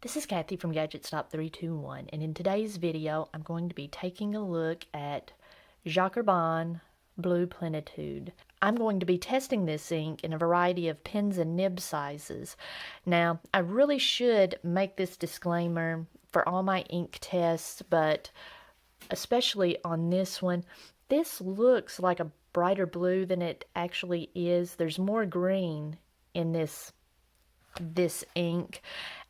This is Kathy from Gadget Stop 321, and in today's video I'm going to be taking a look at Jacques Herbin Bleu Plenitude. I'm going to be testing this ink in a variety of pens and nib sizes. Now, I really should make this disclaimer for all my ink tests, but especially on this one, this looks like a brighter blue than it actually is. There's more green in this ink,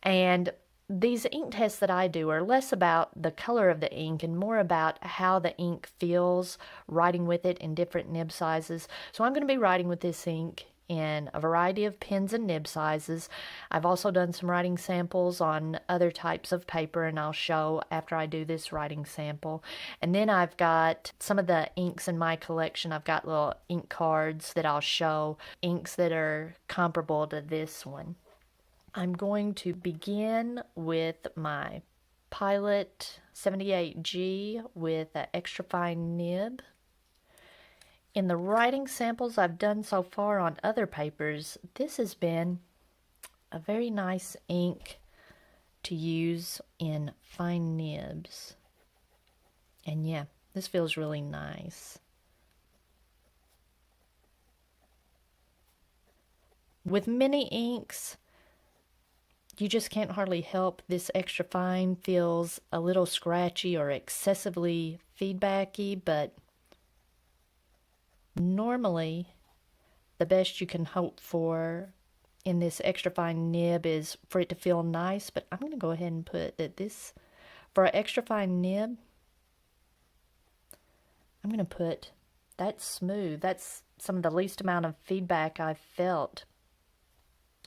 and these ink tests that I do are less about the color of the ink and more about how the ink feels writing with it in different nib sizes. So I'm going to be writing with this ink in a variety of pens and nib sizes. I've also done some writing samples on other types of paper, and I'll show after I do this writing sample. And then I've got some of the inks in my collection. I've got little ink cards that I'll show, inks that are comparable to this one. I'm going to begin with my Pilot 78G with an extra fine nib. In the writing samples I've done so far on other papers, this has been a very nice ink to use in fine nibs. And yeah, this feels really nice. With many inks, you just can't hardly help. This extra fine feels a little scratchy or excessively feedbacky, but normally the best you can hope for in this extra fine nib is for it to feel nice. But I'm going to go ahead and put that this, for an extra fine nib, I'm going to put that's smooth. That's some of the least amount of feedback I've felt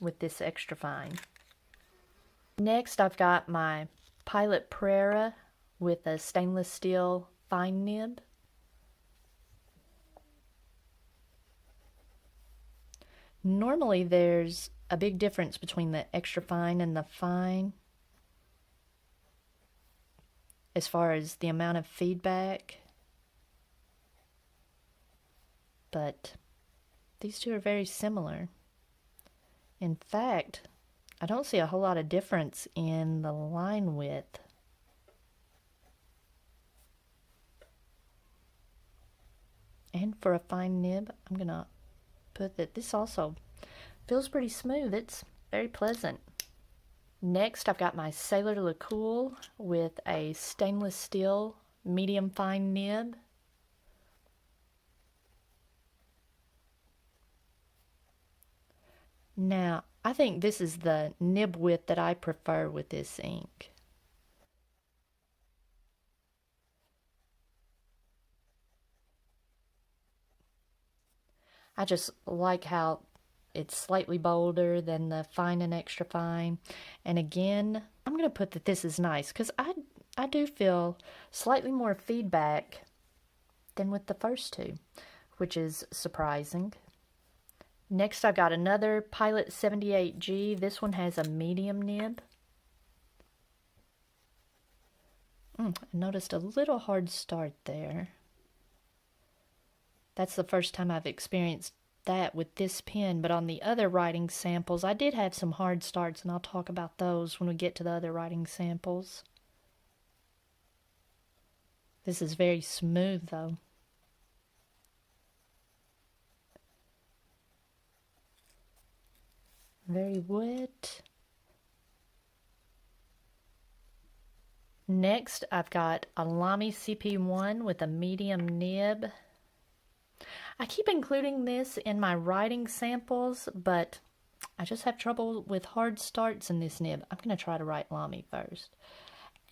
with this extra fine. Next, I've got my Pilot Prera with a stainless steel fine nib. Normally, there's a big difference between the extra fine and the fine as far as the amount of feedback, but these two are very similar. In fact, I don't see a whole lot of difference in the line width. And for a fine nib, I'm going to put that this also feels pretty smooth. It's very pleasant. Next, I've got my Sailor Le Cool with a stainless steel medium fine nib. Now, I think this is the nib width that I prefer with this ink. I just like how it's slightly bolder than the fine and extra fine. And again, I'm going to put that this is nice because I do feel slightly more feedback than with the first two, which is surprising. Next, I've got another Pilot 78G. This one has a medium nib. I noticed a little hard start there. That's the first time I've experienced that with this pen, but on the other writing samples, I did have some hard starts, and I'll talk about those when we get to the other writing samples. This is very smooth, though. Very wet. Next, I've got a Lamy Cp1 with a medium nib. I keep including this in my writing samples, but I just have trouble with hard starts in this nib. I'm going to try to write Lamy first.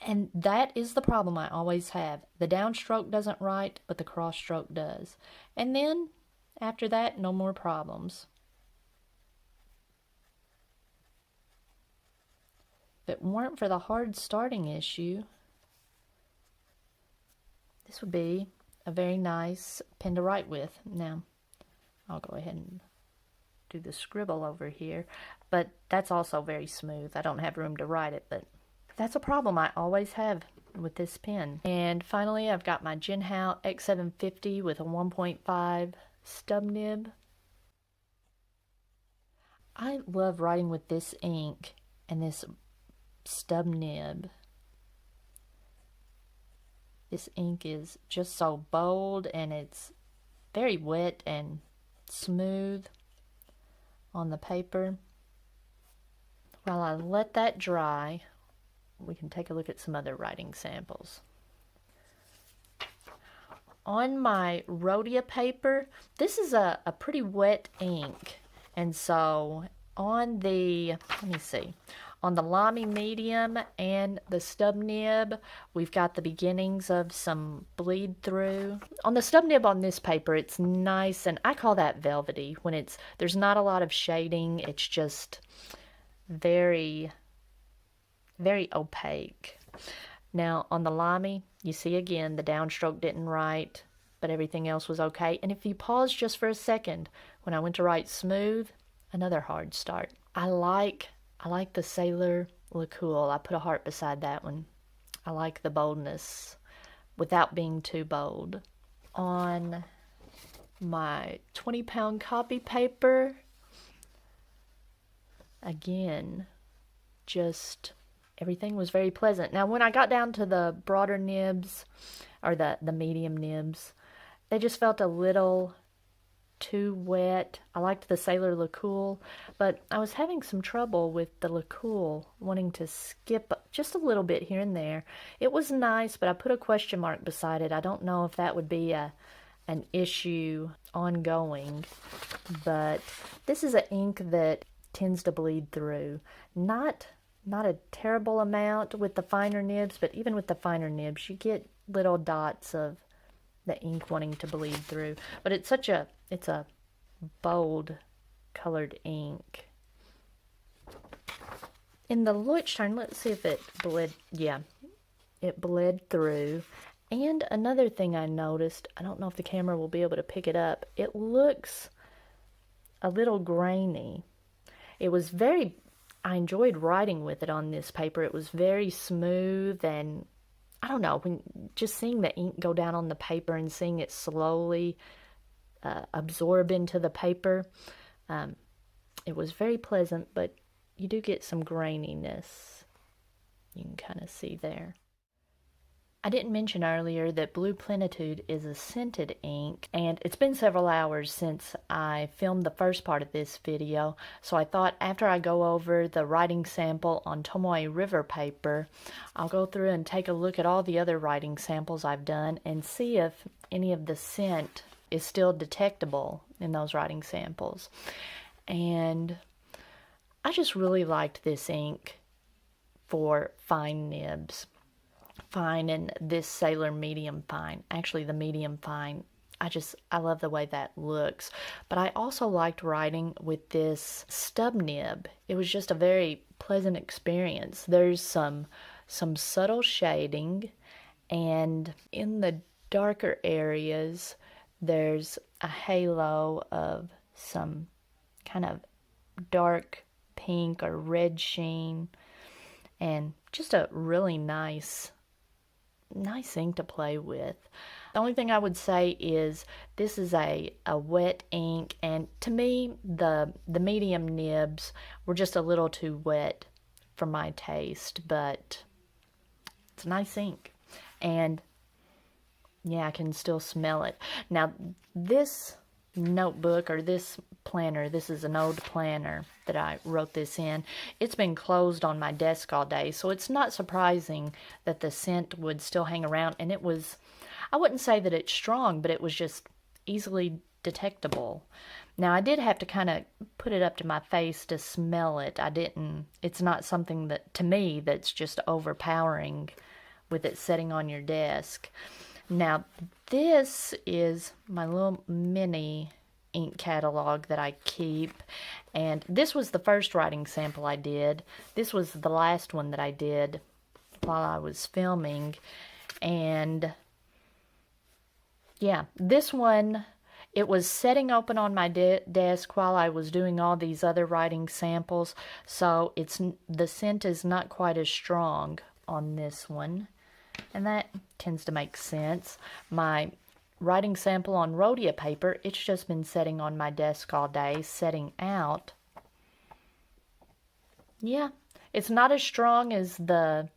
And that is the problem I always have. The downstroke doesn't write, but the cross stroke does. And then, after that, no more problems. If it weren't for the hard starting issue, this would be a very nice pen to write with. Now, I'll go ahead and do the scribble over here, but that's also very smooth. I don't have room to write it, but that's a problem I always have with this pen. And finally, I've got my Jinhao X750 with a 1.5 stub nib. I love writing with this ink and this stub nib. This ink is just so bold, and it's very wet and smooth on the paper. While I let that dry, we can take a look at some other writing samples. On my Rhodia paper, this is a pretty wet ink, and so on the, let me see, on the Lamy medium and the stub nib, we've got the beginnings of some bleed through. On the stub nib on this paper, it's nice, and I call that velvety, when there's not a lot of shading, it's just very, very opaque. Now on the Lamy, you see again the downstroke didn't write, but everything else was okay. And if you pause just for a second, when I went to write smooth, another hard start. I like the Sailor LeCoultre. I put a heart beside that one. I like the boldness without being too bold. On my 20-pound copy paper, again, just everything was very pleasant. Now when I got down to the broader nibs, or the medium nibs, they just felt a little too wet. I liked the Sailor LeCoultre, but I was having some trouble with the LeCoultre, wanting to skip just a little bit here and there. It was nice, but I put a question mark beside it. I don't know if that would be an issue ongoing, but this is an ink that tends to bleed through. Not a terrible amount with the finer nibs, but even with the finer nibs, you get little dots of the ink wanting to bleed through. But it's a bold colored ink. In the Leuchtturm, let's see if it bled. Yeah, it bled through. And another thing I noticed, I don't know if the camera will be able to pick it up, it looks a little grainy. It was I enjoyed writing with it on this paper. It was very smooth, and I don't know, when just seeing the ink go down on the paper and seeing it slowly absorb into the paper, it was very pleasant, but you do get some graininess. You can kind of see there. I didn't mention earlier that Bleu Plenitude is a scented ink, and it's been several hours since I filmed the first part of this video, so I thought after I go over the writing sample on Tomoe River paper, I'll go through and take a look at all the other writing samples I've done and see if any of the scent is still detectable in those writing samples. And I just really liked this ink for fine nibs. Fine, and this Sailor medium fine, actually the medium fine, I love the way that looks. But I also liked writing with this stub nib. It was just a very pleasant experience. There's some subtle shading, and in the darker areas there's a halo of some kind of dark pink or red sheen, and just a really nice ink to play with. The only thing I would say is this is a wet ink, and to me the medium nibs were just a little too wet for my taste, but it's a nice ink, and yeah, I can still smell it. Now this notebook, or this planner, this is an old planner that I wrote this in. It's been closed on my desk all day, so it's not surprising that the scent would still hang around. And it was, I wouldn't say that it's strong, but it was just easily detectable. Now I did have to kind of put it up to my face to smell it. It's not something that, to me, that's just overpowering with it sitting on your desk. Now, this is my little mini ink catalog that I keep, and this was the first writing sample I did. This was the last one that I did while I was filming, and yeah, this one, it was sitting open on my desk while I was doing all these other writing samples, so the scent is not quite as strong on this one. And that tends to make sense. My writing sample on Rhodia paper, it's just been sitting on my desk all day, setting out. Yeah, It's not as strong as the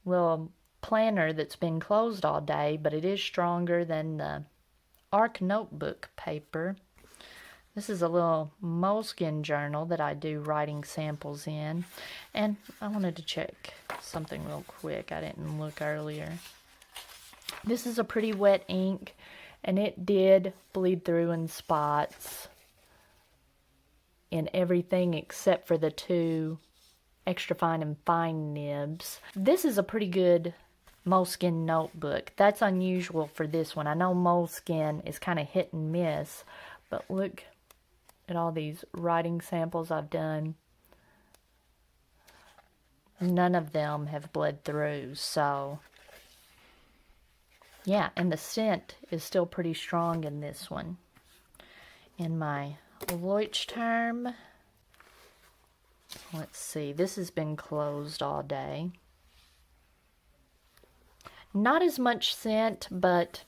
little planner that's been closed all day, but it is stronger than the Arc notebook paper. This is a little moleskin journal that I do writing samples in. And I wanted to check something real quick. I didn't look earlier. This is a pretty wet ink, and it did bleed through in spots in everything except for the two extra fine and fine nibs. This is a pretty good moleskin notebook. That's unusual for this one. I know moleskin is kind of hit and miss, but look at all these writing samples I've done. None of them have bled through, so yeah, and the scent is still pretty strong in this one. In my Leuchtturm, let's see, this has been closed all day. Not as much scent, but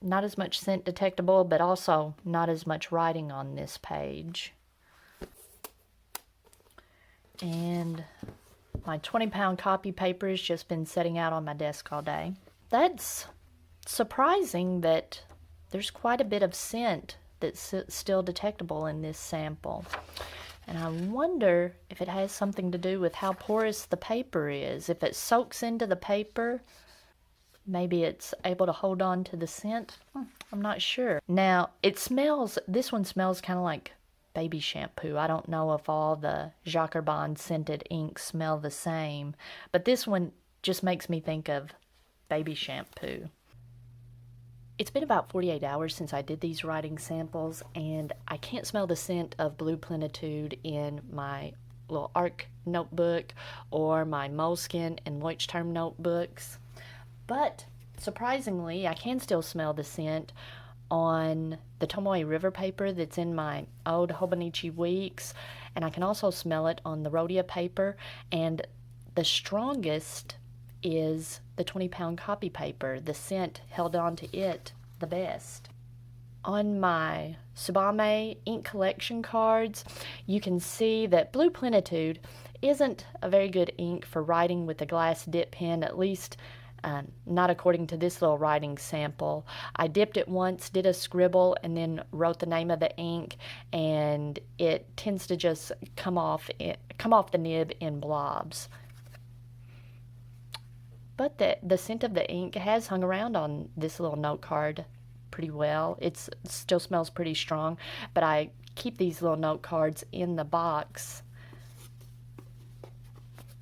not as much scent detectable, but also not as much writing on this page. And my 20-pound copy paper has just been sitting out on my desk all day. That's surprising that there's quite a bit of scent that's still detectable in this sample. And I wonder if it has something to do with how porous the paper is. If it soaks into the paper, maybe it's able to hold on to the scent. I'm not sure. Now, this one smells kind of like baby shampoo. I don't know if all the Jacques Herbin scented inks smell the same, but this one just makes me think of baby shampoo. It's been about 48 hours since I did these writing samples, and I can't smell the scent of Bleu Plenitude in my little Arc notebook or my moleskin and Leuchtturm notebooks. But surprisingly, I can still smell the scent on the Tomoe River paper that's in my old Hobonichi Weeks, and I can also smell it on the Rhodia paper, and the strongest is the 20-pound copy paper. The scent held on to it the best. On my Tsubame ink collection cards, you can see that Bleu Plenitude isn't a very good ink for writing with a glass dip pen, at least not according to this little writing sample. I dipped it once, did a scribble, and then wrote the name of the ink, and it tends to just come off the nib in blobs. But the scent of the ink has hung around on this little note card pretty well. It still smells pretty strong, but I keep these little note cards in the box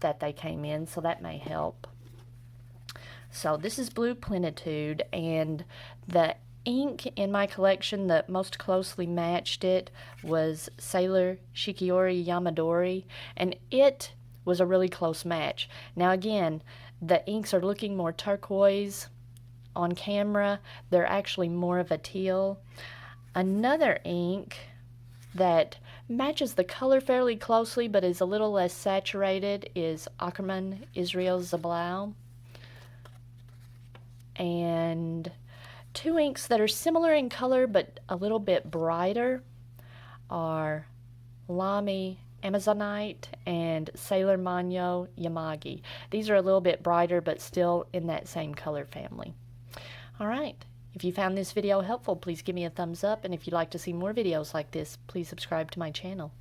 that they came in, so that may help. So this is Bleu Plenitude, and the ink in my collection that most closely matched it was Sailor Shikiori Yamadori, and it was a really close match. Now again, the inks are looking more turquoise on camera. They're actually more of a teal. Another ink that matches the color fairly closely but is a little less saturated is Ackerman Israel Zablau. And two inks that are similar in color but a little bit brighter are Lamy Amazonite and Sailor Manyo Yamagi. These are a little bit brighter but still in that same color family. Alright, if you found this video helpful, please give me a thumbs up, and if you'd like to see more videos like this, please subscribe to my channel.